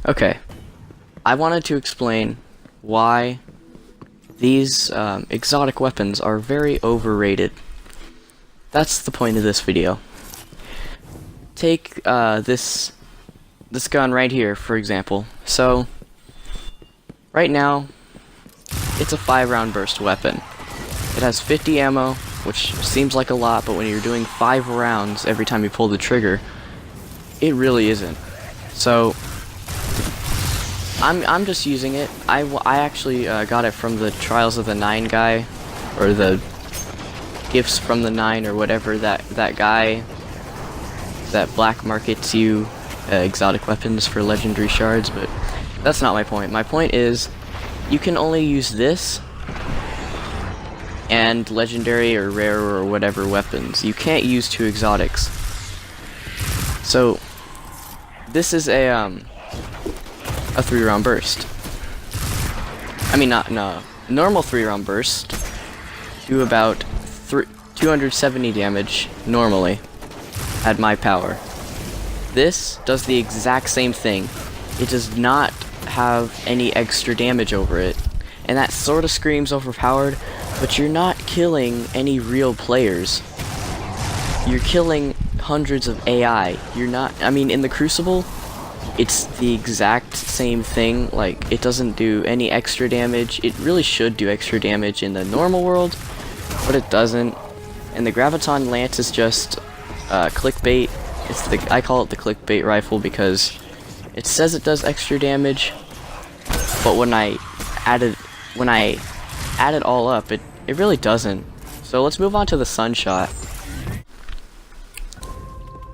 Okay, I wanted to explain why these exotic weapons are very overrated. That's the point of this video. Take this gun right here, for example. So, right now, it's a 5-round burst weapon. It has 50 ammo, which seems like a lot, but when you're doing 5 rounds every time you pull the trigger, it really isn't. So, I'm just using it. I actually got it from the Trials of the 9 guy, or the Gifts from the 9, or whatever that guy that black markets you exotic weapons for legendary shards, but that's not my point. My point is, you can only use this and legendary or rare or whatever weapons. You can't use 2 exotics. So, this is a 3-round burst. I mean, no, normal 3-round burst do about 270 damage normally at my power. This does the exact same thing. It does not have any extra damage over it, and that sort of screams overpowered, but you're not killing any real players. You're killing hundreds of AI. You're not, I mean, in the Crucible, it's the exact same thing. Like, it doesn't do any extra damage. It really should do extra damage in the normal world, but it doesn't. And the Gravaton Lance is just clickbait. I call it the clickbait rifle because it says it does extra damage, but when I add it all up, it really doesn't. So let's move on to the Sunshot.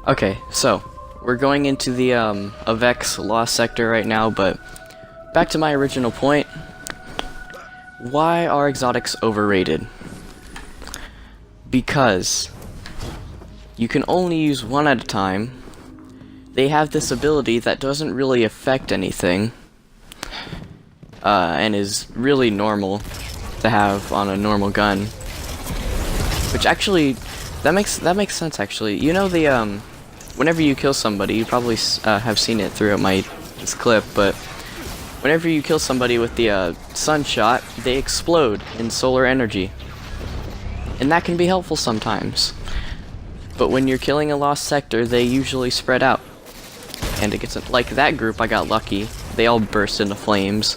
Okay, so we're going into the Avex Lost Sector right now, but back to my original point. Why are exotics overrated? Because you can only use one at a time. They have this ability that doesn't really affect anything, and is really normal to have on a normal gun. Which actually, that makes sense actually. You know the whenever you kill somebody, you probably have seen it throughout this clip, but whenever you kill somebody with the Sunshot, they explode in solar energy. And that can be helpful sometimes. But when you're killing a lost sector, they usually spread out. And it gets, like that group, I got lucky. They all burst into flames.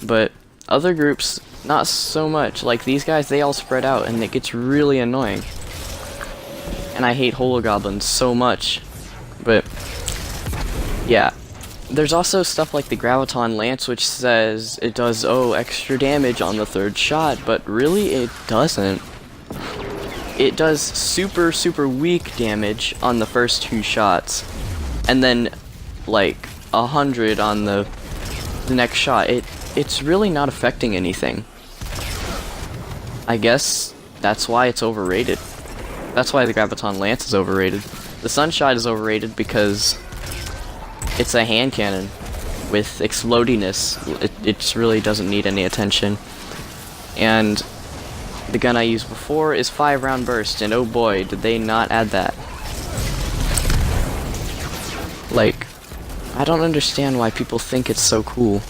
But other groups, not so much. Like these guys, they all spread out, and it gets really annoying. And I hate hologoblins so much. But yeah, there's also stuff like the Gravaton Lance, which says it does extra damage on the 3rd shot, but really it doesn't. It does super weak damage on the first 2 shots, and then like 100 on the next shot. It's really not affecting anything. I guess that's why it's overrated. That's why the Gravaton Lance is overrated. The Sunshot is overrated because it's a hand cannon with explodiness. It really doesn't need any attention. And the gun I used before is 5-round burst, and oh boy, did they not add that. Like, I don't understand why people think it's so cool.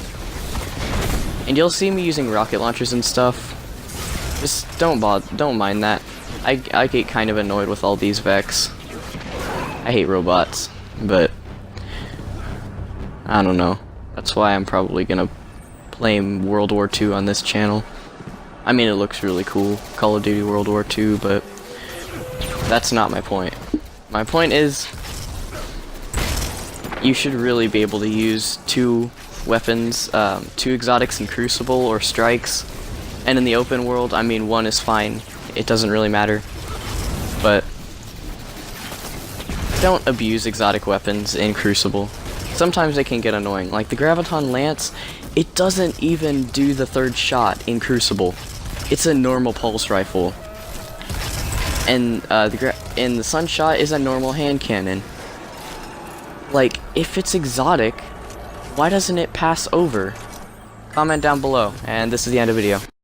And you'll see me using rocket launchers and stuff. Just don't mind that. I get kind of annoyed with all these Vex. I hate robots, but I don't know. That's why I'm probably gonna play World War II on this channel. I mean, it looks really cool, Call of Duty World War II, but that's not my point. My point is, you should really be able to use 2 weapons, 2 exotics in Crucible or Strikes, and in the open world, I mean, 1 is fine. It doesn't really matter. But don't abuse exotic weapons in Crucible. Sometimes they can get annoying. Like the Gravaton Lance, it doesn't even do the 3rd shot in Crucible. It's a normal pulse rifle. And the Sunshot is a normal hand cannon. Like, if it's exotic, why doesn't it pass over? Comment down below, and this is the end of the video.